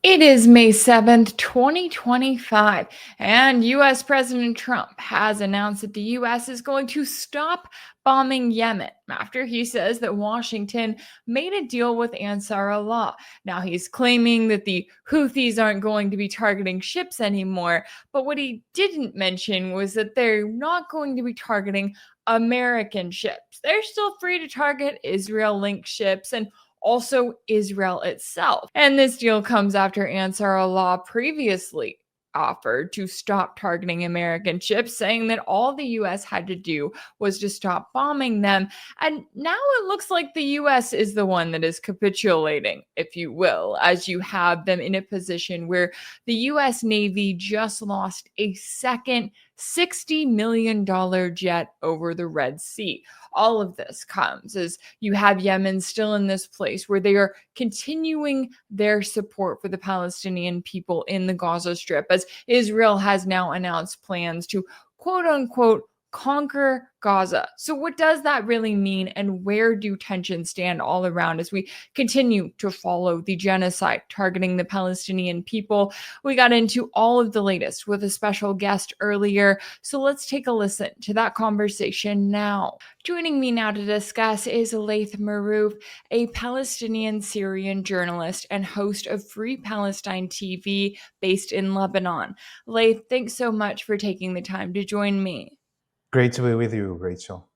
It is May 7th, 2025, and US President Trump has announced that the US is going to stop bombing Yemen after he says that Washington made a deal with Ansar Allah. Now, he's claiming that the Houthis aren't going to be targeting ships anymore, but what he didn't mention was that they're not going to be targeting American ships. They're still free to target Israel linked ships and also Israel itself. And this deal comes after Ansar Allah previously offered to stop targeting American ships, saying that all the US had to do was to stop bombing them. And now it looks like the US is the one that is capitulating, if you will, as you have them in a position where the US Navy just lost a second $60 million jet over the Red Sea. All of this comes as you have Yemen still in this place where they are continuing their support for the Palestinian people in the Gaza Strip, as Israel has now announced plans to quote unquote conquer Gaza. So, what does that really mean, and where do tensions stand all around as we continue to follow the genocide targeting the Palestinian people? We got into all of the latest with a special guest earlier, so let's take a listen to that conversation now. Joining me now to discuss is Laith Marouf, a Palestinian-Syrian journalist and host of Free Palestine TV based in Lebanon. Laith, thanks so much for taking the time to join me. Great to be with you, Rachel.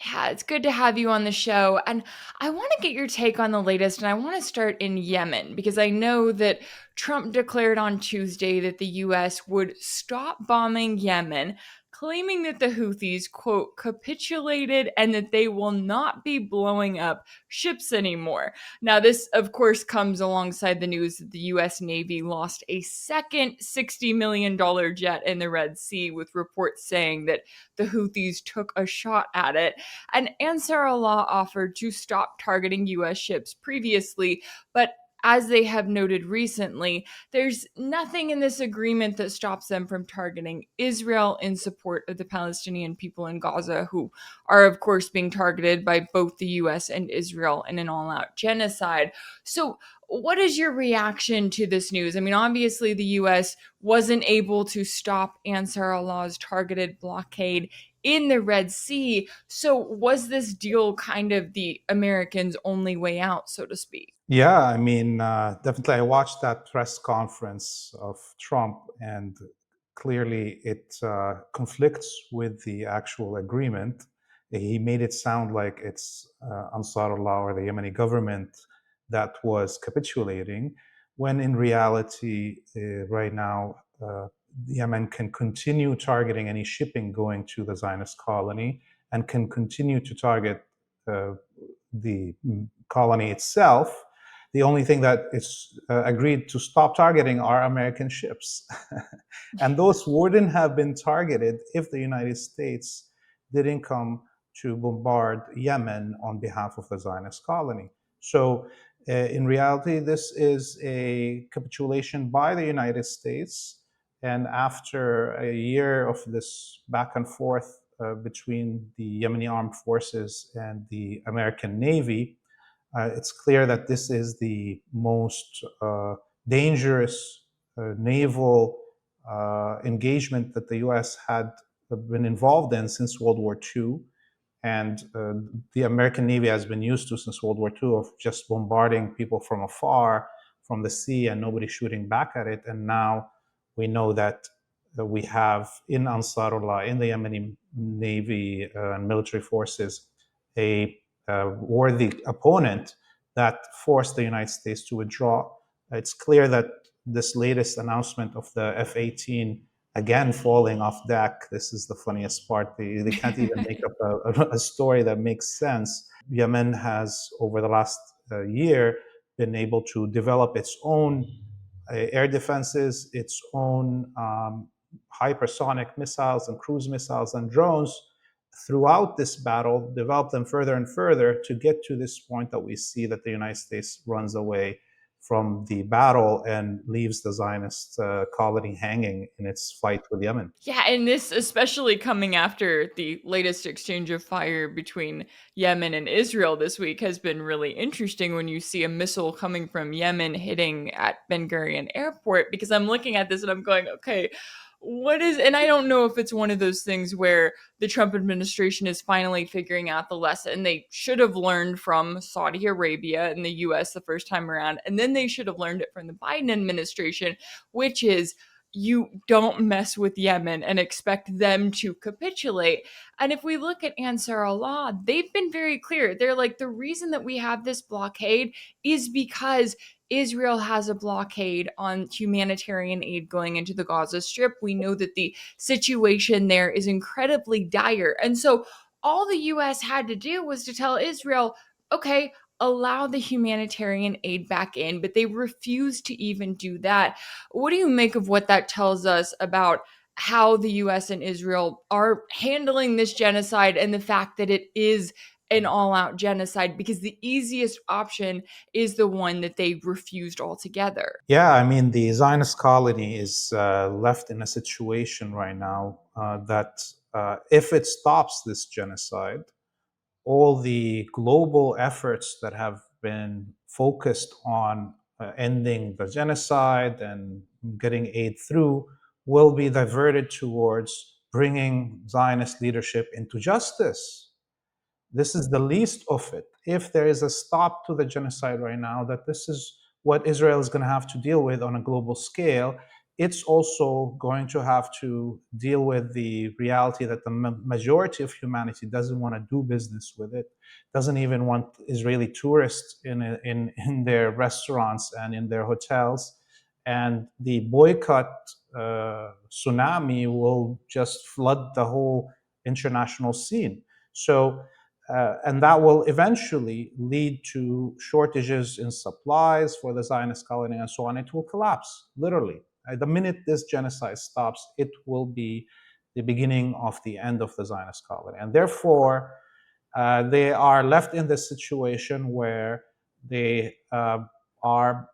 Yeah, it's good to have you on the show. And I want to get your take on the latest. And I want to start in Yemen because I know that Trump declared on Tuesday that the US would stop bombing Yemen, claiming that the Houthis, quote, capitulated and that they will not be blowing up ships anymore. Now, this, of course, comes alongside the news that the US Navy lost a second $60 million jet in the Red Sea, with reports saying that the Houthis took a shot at it. And Ansar Allah offered to stop targeting US ships previously, but as they have noted recently, there's nothing in this agreement that stops them from targeting Israel in support of the Palestinian people in Gaza, who are, of course, being targeted by both the US and Israel in an all out genocide. So, what is your reaction to this news? I mean, obviously, the US wasn't able to stop Ansar Allah's targeted blockade in the Red Sea. So, was this deal kind of the Americans' only way out, so to speak? Yeah, definitely. I watched that press conference of Trump, and clearly it conflicts with the actual agreement. He made it sound like it's Ansar Allah or the Yemeni government that was capitulating, when in reality, right now, Yemen can continue targeting any shipping going to the Zionist colony and can continue to target the colony itself. The only thing that is agreed to stop targeting are American ships. And those wouldn't have been targeted if the United States didn't come to bombard Yemen on behalf of the Zionist colony. So, in reality, this is a capitulation by the United States. And after a year of this back and forth between the Yemeni armed forces and the American Navy, it's clear that this is the most dangerous naval engagement that the US had been involved in since World War II. And the American Navy has been used to since World War II of just bombarding people from afar, from the sea, and nobody shooting back at it. And now we know that we have in Ansarullah, in the Yemeni Navy and military forces, a worthy opponent that forced the United States to withdraw. It's clear that this latest announcement of the F-18 again falling off deck, this is the funniest part. They can't even make up a story that makes sense. Yemen has, over the last year, been able to develop its own air defenses, its own hypersonic missiles and cruise missiles and drones throughout this battle, develop them further and further to get to this point that we see that the United States runs away from the battle and leaves the Zionist colony hanging in its fight with Yemen. Yeah, and this especially coming after the latest exchange of fire between Yemen and Israel this week has been really interesting when you see a missile coming from Yemen hitting at Ben Gurion Airport, because I'm looking at this and I'm going, okay, what is, and I don't know if it's one of those things where the Trump administration is finally figuring out the lesson they should have learned from Saudi Arabia and the US the first time around, and then they should have learned it from the Biden administration, which is you don't mess with Yemen and expect them to capitulate. And if we look at Ansar Allah, they've been very clear. They're like, the reason that we have this blockade is because Israel has a blockade on humanitarian aid going into the Gaza Strip. We know that the situation there is incredibly dire. And so all the US had to do was to tell Israel, okay, allow the humanitarian aid back in, but they refused to even do that. What do you make of what that tells us about how the US and Israel are handling this genocide and the fact that it is an all out genocide? Because the easiest option is the one that they refused altogether. Yeah, I mean, the Zionist colony is left in a situation right now that if it stops this genocide, all the global efforts that have been focused on ending the genocide and getting aid through will be diverted towards bringing Zionist leadership into justice. This is the least of it. If there is a stop to the genocide right now, that this is what Israel is going to have to deal with on a global scale, it's also going to have to deal with the reality that the majority of humanity doesn't want to do business with it, doesn't even want Israeli tourists in their restaurants and in their hotels. And the boycott tsunami will just flood the whole international scene. So and that will eventually lead to shortages in supplies for the Zionist colony and so on. It will collapse, literally. The minute this genocide stops, it will be the beginning of the end of the Zionist colony. And therefore, they are left in this situation where they are,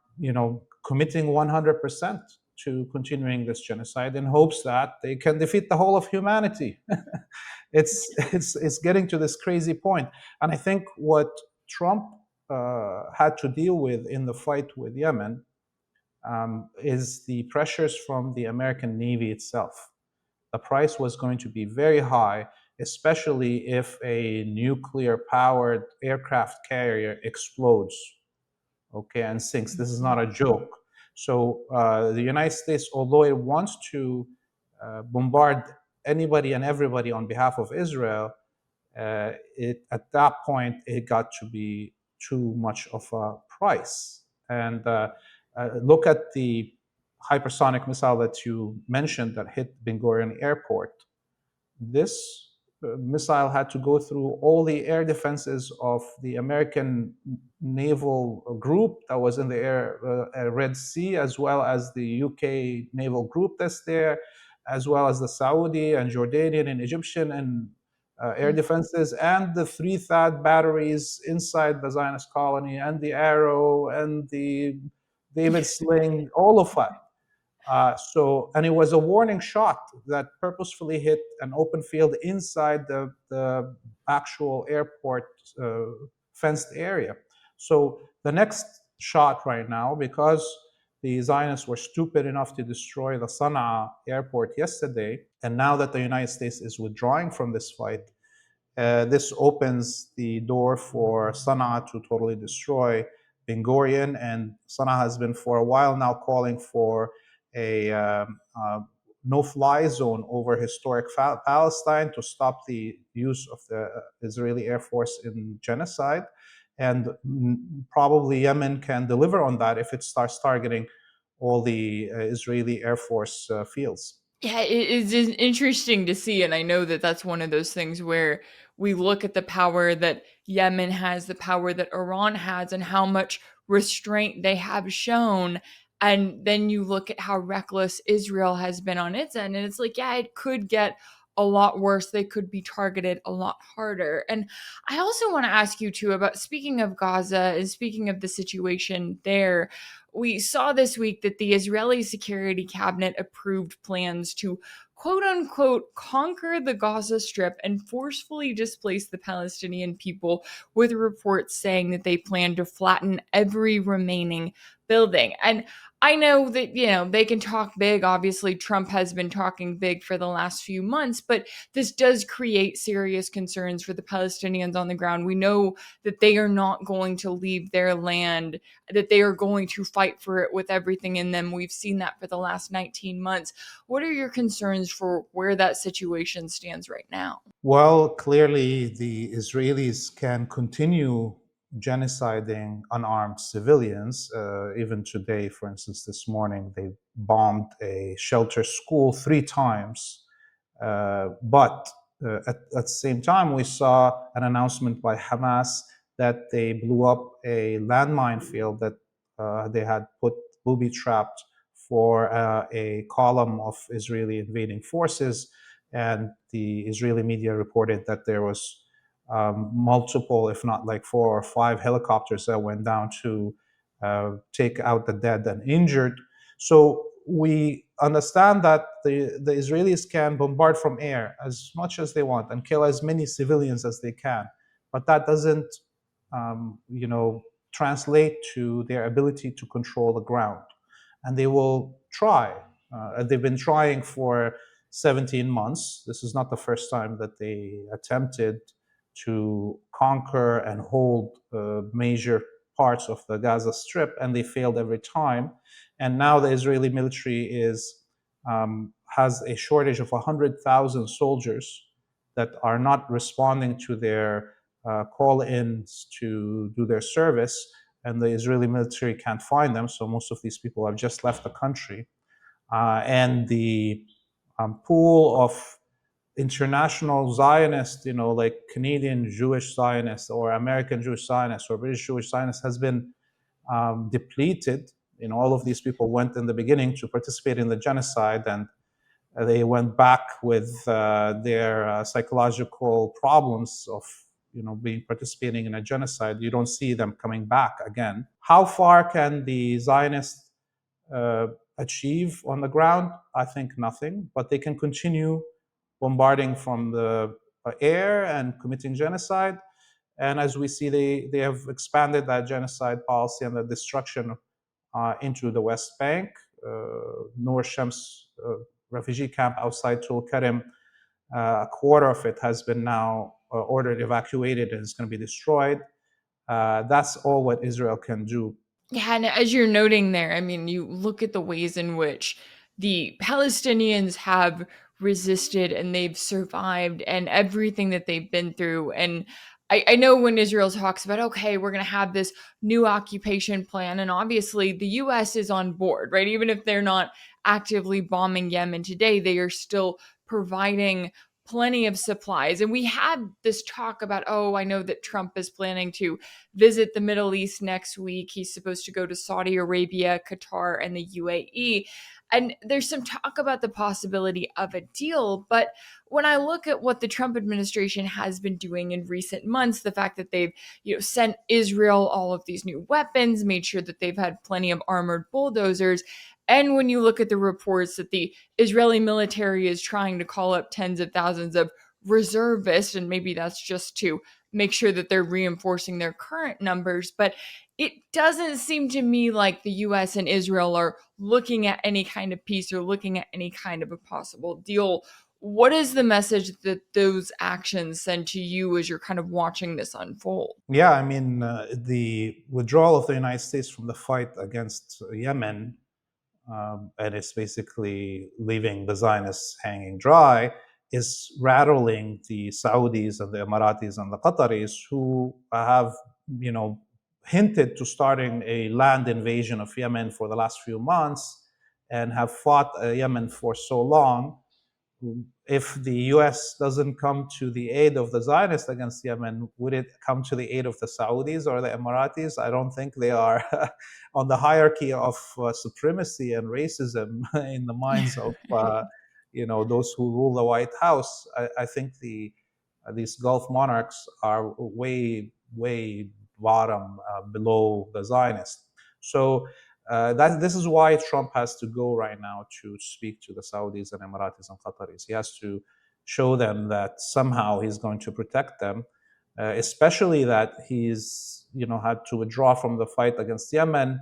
committing 100% to continuing this genocide in hopes that they can defeat the whole of humanity. It's getting to this crazy point. And I think what Trump had to deal with in the fight with Yemen is the pressures from the American Navy itself. The price was going to be very high, especially if a nuclear powered aircraft carrier explodes, okay, and sinks. This is not a joke. So the United States, although it wants to bombard anybody and everybody on behalf of Israel, at that point it got to be too much of a price. And look at the hypersonic missile that you mentioned that hit Ben Gurion Airport. This missile had to go through all the air defenses of the American naval group that was in the Red Sea, as well as the UK naval group that's there, as well as the Saudi and Jordanian and Egyptian and air defenses, and the three THAAD batteries inside the Zionist colony, and the Arrow and the David Sling, all of that. And it was a warning shot that purposefully hit an open field inside the actual airport fenced area. So the next shot right now, because the Zionists were stupid enough to destroy the Sana'a airport yesterday, and now that the United States is withdrawing from this fight, this opens the door for Sana'a to totally destroy Ben Gurion. And Sana'a has been for a while now calling for a no-fly zone over historic Palestine to stop the use of the Israeli Air Force in genocide. And probably Yemen can deliver on that if it starts targeting all the Israeli Air Force fields. Yeah, it is interesting to see. And I know that that's one of those things where we look at the power that Yemen has, the power that Iran has, and how much restraint they have shown. And then you look at how reckless Israel has been on its end. And it's like, yeah, it could get a lot worse. They could be targeted a lot harder. And I also want to ask you too about, speaking of Gaza and speaking of the situation there, we saw this week that the Israeli Security Cabinet approved plans to quote unquote conquer the Gaza Strip and forcefully displace the Palestinian people, with reports saying that they plan to flatten every remaining building. And I know that, they can talk big. Obviously, Trump has been talking big for the last few months, but this does create serious concerns for the Palestinians on the ground. We know that they are not going to leave their land, that they are going to fight for it with everything in them. We've seen that for the last 19 months. What are your concerns for where that situation stands right now? Well, clearly the Israelis can continue genociding unarmed civilians. Even today, for instance, this morning, they bombed a shelter school 3 times. But at the same time, we saw an announcement by Hamas that they blew up a landmine field that they had put booby trapped for a column of Israeli invading forces. And the Israeli media reported that there was multiple, if not like 4 or 5 helicopters that went down to take out the dead and injured. So we understand that the Israelis can bombard from air as much as they want and kill as many civilians as they can, but that doesn't, translate to their ability to control the ground. And they will try. They've been trying for 17 months. This is not the first time that they attempted to conquer and hold major parts of the Gaza Strip, and they failed every time. And now the Israeli military has a shortage of 100,000 soldiers that are not responding to their call-ins to do their service, and the Israeli military can't find them. So most of these people have just left the country. And the pool of international Zionists, like Canadian Jewish Zionists or American Jewish Zionists or British Jewish Zionists, has been depleted. All of these people went in the beginning to participate in the genocide, and they went back with their psychological problems of being participating in a genocide. You don't see them coming back again. How far can the Zionists achieve on the ground? I think nothing, but they can continue bombarding from the air and committing genocide. And as we see, they have expanded that genocide policy and the destruction into the West Bank. Noor Shams refugee camp outside Tul Karim, a quarter of it has been now ordered evacuated and is going to be destroyed. That's all what Israel can do. Yeah, and as you're noting there, I mean, you look at the ways in which the Palestinians have resisted and they've survived and everything that they've been through. And I know when Israel talks about, okay, we're going to have this new occupation plan, and obviously the US is on board, right? Even if they're not actively bombing Yemen today, they are still providing plenty of supplies. And we had this talk about, oh, I know that Trump is planning to visit the Middle East next week. He's supposed to go to Saudi Arabia, Qatar, and the UAE. And there's some talk about the possibility of a deal. But when I look at what the Trump administration has been doing in recent months, the fact that they've sent Israel all of these new weapons, made sure that they've had plenty of armored bulldozers, and when you look at the reports that the Israeli military is trying to call up tens of thousands of reservists, and maybe that's just to make sure that they're reinforcing their current numbers, but it doesn't seem to me like the US and Israel are looking at any kind of peace or looking at any kind of a possible deal. What is the message that those actions send to you as you're kind of watching this unfold? Yeah, I mean, the withdrawal of the United States from the fight against Yemen, and it's basically leaving the Zionists hanging dry, is rattling the Saudis and the Emiratis and the Qataris, who have, hinted to starting a land invasion of Yemen for the last few months and have fought Yemen for so long. If the US doesn't come to the aid of the Zionists against Yemen, would it come to the aid of the Saudis or the Emiratis? I don't think they are on the hierarchy of supremacy and racism in the minds of those who rule the White House. I think these Gulf monarchs are way bottom, below the Zionists. So this is why Trump has to go right now to speak to the Saudis and Emiratis and Qataris. He has to show them that somehow he's going to protect them, especially that he's had to withdraw from the fight against Yemen.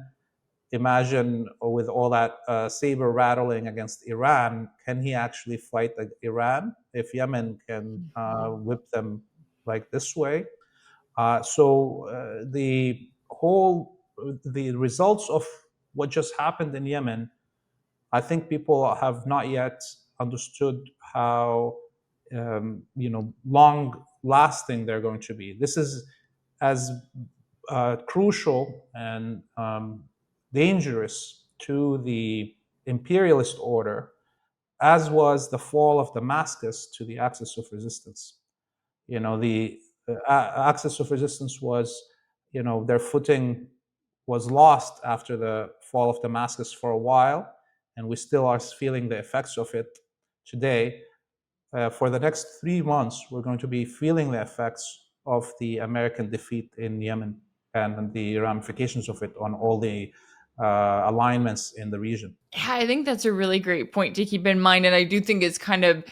Imagine with all that saber rattling against Iran, can he actually fight Iran if Yemen can whip them like this way? So the results of what just happened in Yemen, I think people have not yet understood how long lasting they're going to be. This is as crucial and dangerous to the imperialist order as was the fall of Damascus to the axis of resistance. The axis of resistance was, their footing was lost after the fall of Damascus for a while, and we still are feeling the effects of it today. For the next 3 months, we're going to be feeling the effects of the American defeat in Yemen and the ramifications of it on all the alignments in the region. Yeah, I think that's a really great point to keep in mind. And I do think it's kind of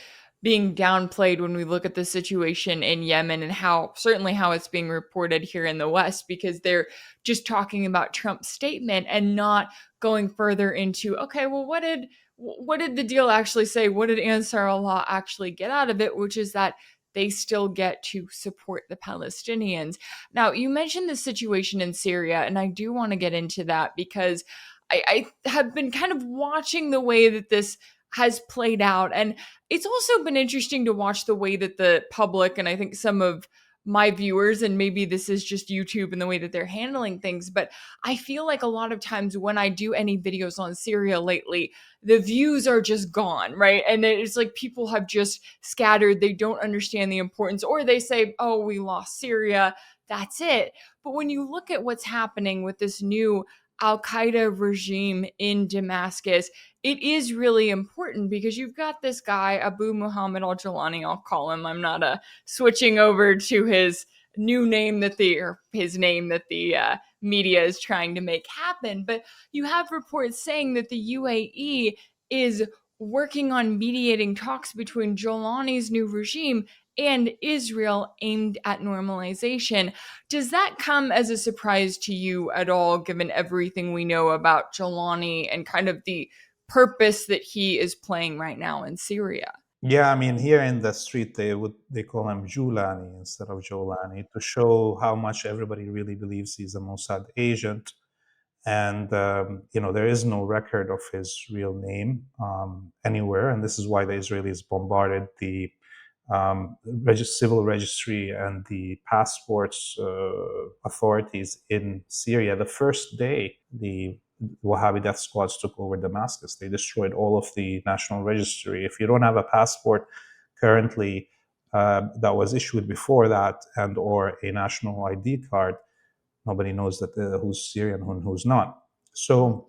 being downplayed when we look at the situation in Yemen and certainly how it's being reported here in the West, because they're just talking about Trump's statement and not going further into, okay, well, what did the deal actually say? What did Ansar Allah actually get out of it? Which is that they still get to support the Palestinians. Now, you mentioned the situation in Syria, and I do want to get into that because I have been kind of watching the way that this has played out. And it's also been interesting to watch the way that the public, and I think some of my viewers, and maybe this is just YouTube and the way that they're handling things, but I feel like a lot of times when I do any videos on Syria lately, the views are just gone, right? And it's like people have just scattered. They don't understand the importance, or they say, oh, we lost Syria. That's it. But when you look at what's happening with this new Al Qaeda regime in Damascus, it is really important because you've got this guy, Abu Muhammad al Jalani, I'll call him. I'm not switching over to his new name his name that the media is trying to make happen. But you have reports saying that the UAE is working on mediating talks between Jalani's new regime and Israel aimed at normalization. Does that come as a surprise to you at all, given everything we know about Jalani and kind of the purpose that he is playing right now in Syria? Yeah, I mean, here in the street, they call him Julani instead of Jolani to show how much everybody really believes he's a Mossad agent. And there is no record of his real name anywhere, and this is why the Israelis bombarded the civil registry and the passports authorities in Syria the first day the Wahhabi death squads took over Damascus. They destroyed all of the national registry. If you don't have a passport currently that was issued before that, and or a national ID card, nobody knows that who's Syrian and who's not. So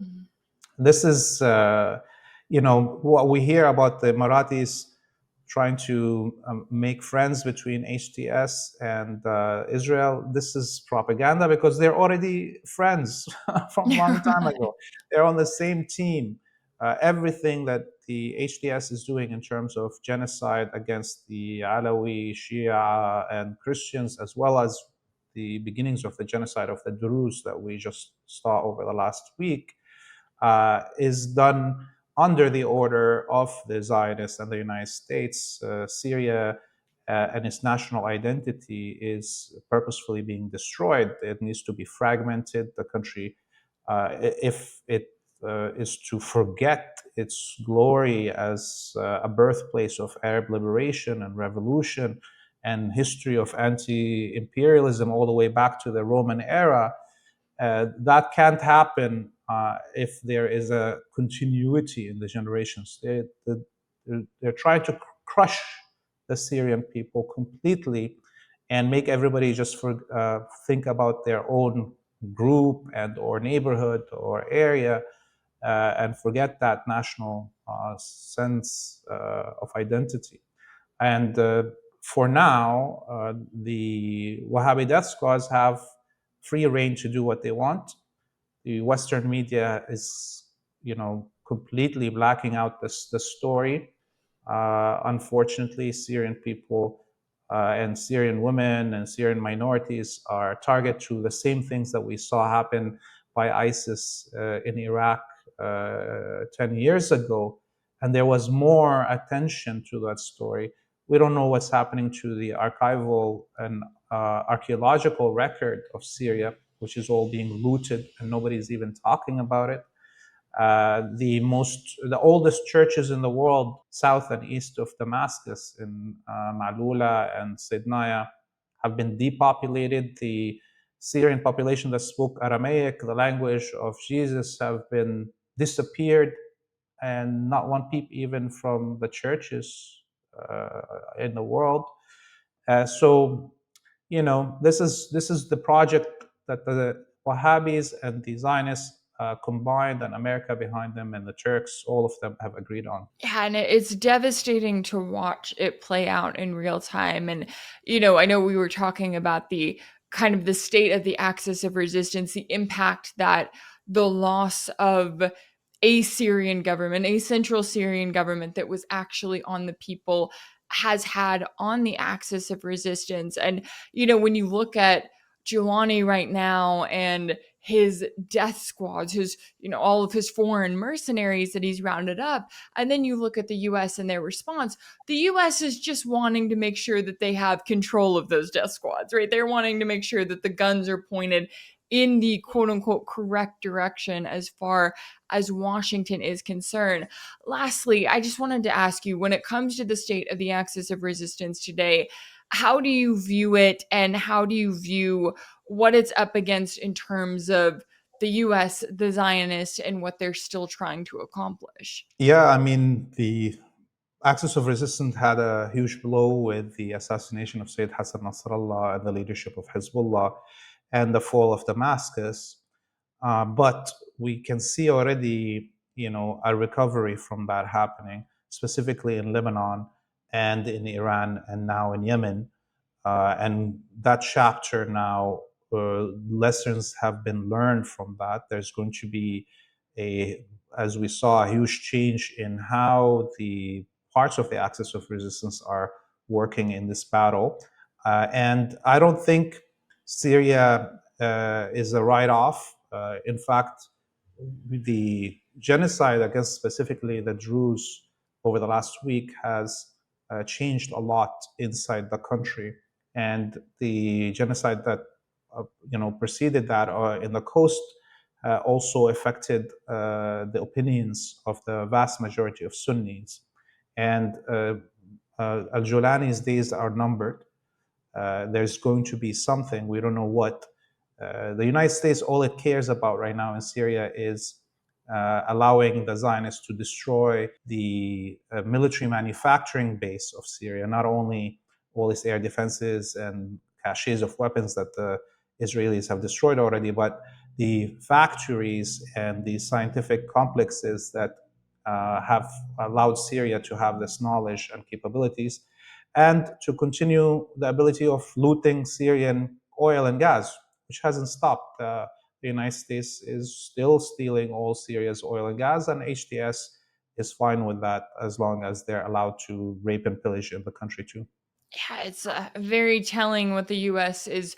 this is, what we hear about the Marathis trying to make friends between HTS and Israel. This is propaganda because they're already friends from a long time ago. They're on the same team. Everything that the HTS is doing in terms of genocide against the Alawi, Shia, and Christians, as well as the beginnings of the genocide of the Druze that we just saw over the last week, is done under the order of the Zionists and the United States. Syria and its national identity is purposefully being destroyed. It needs to be fragmented. The country, if it is to forget its glory as a birthplace of Arab liberation and revolution and history of anti-imperialism all the way back to the Roman era, that can't happen if there is a continuity in the generations. They're trying to crush the Syrian people completely and make everybody just think about their own group and or neighborhood or area and forget that national sense of identity. And for now, the Wahhabi death squads have free reign to do what they want. The Western media is, completely blacking out the story. Unfortunately, Syrian people and Syrian women and Syrian minorities are target to the same things that we saw happen by ISIS in Iraq 10 years ago. And there was more attention to that story. We don't know what's happening to the archival and archaeological record of Syria, which is all being looted and nobody's even talking about it. The oldest churches in the world, south and east of Damascus, in Malula and Sidnaya, have been depopulated. The Syrian population that spoke Aramaic, the language of Jesus, have been disappeared, and not one peep even from the churches in the world. So, this is the project that the Wahhabis and the Zionists combined, and America behind them, and the Turks, all of them have agreed on. Yeah, and it's devastating to watch it play out in real time. And, I know we were talking about the kind of the state of the axis of resistance, the impact that the loss of a Syrian government, a central Syrian government that was actually on the people, has had on the axis of resistance. And, when you look at Giuliani right now and his death squads, his, all of his foreign mercenaries that he's rounded up, and then you look at the US and their response, the US is just wanting to make sure that they have control of those death squads, right? They're wanting to make sure that the guns are pointed in the quote unquote correct direction as far as Washington is concerned. Lastly, I just wanted to ask you, when it comes to the state of the axis of resistance today, how do you view it, and how do you view what it's up against in terms of the US, the Zionists, and what they're still trying to accomplish? Yeah, I mean, the axis of resistance had a huge blow with the assassination of Sayyid Hassan Nasrallah and the leadership of Hezbollah and the fall of Damascus. But we can see already, a recovery from that happening, specifically in Lebanon and in Iran and now in Yemen. And that chapter now, lessons have been learned from that. There's going to be as we saw, a huge change in how the parts of the axis of resistance are working in this battle. And I don't think Syria is a write-off. In fact, the genocide against specifically the Druze over the last week has changed a lot inside the country. And the genocide that preceded that in the coast also affected the opinions of the vast majority of Sunnis. And al-Julani's days are numbered. There's going to be something, we don't know what. The United States, all it cares about right now in Syria is allowing the Zionists to destroy the military manufacturing base of Syria, not only all its air defenses and caches of weapons that the Israelis have destroyed already, but the factories and the scientific complexes that have allowed Syria to have this knowledge and capabilities, and to continue the ability of looting Syrian oil and gas, which hasn't stopped. The United States is still stealing all Syria's oil and gas, and HTS is fine with that as long as they're allowed to rape and pillage in the country too. Yeah, it's very telling what the US is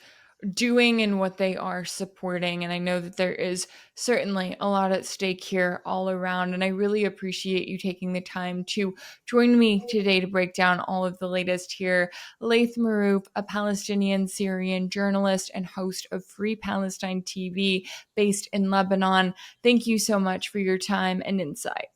doing and what they are supporting. And I know that there is certainly a lot at stake here all around. And I really appreciate you taking the time to join me today to break down all of the latest here. Laith Marouf, a Palestinian-Syrian journalist and host of Free Palestine TV based in Lebanon. Thank you so much for your time and insight.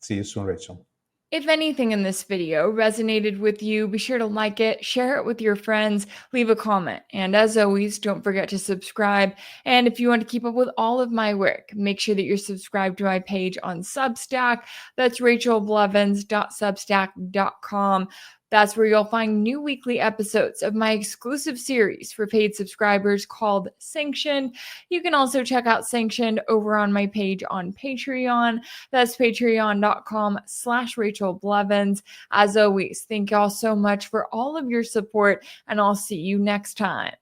See you soon, Rachel. If anything in this video resonated with you, be sure to like it, share it with your friends, leave a comment. And as always, don't forget to subscribe. And if you want to keep up with all of my work, make sure that you're subscribed to my page on Substack. That's rachelblevins.substack.com. That's where you'll find new weekly episodes of my exclusive series for paid subscribers called Sanctioned. You can also check out Sanctioned over on my page on Patreon. That's patreon.com/Rachel Blevins. As always, thank y'all so much for all of your support, and I'll see you next time.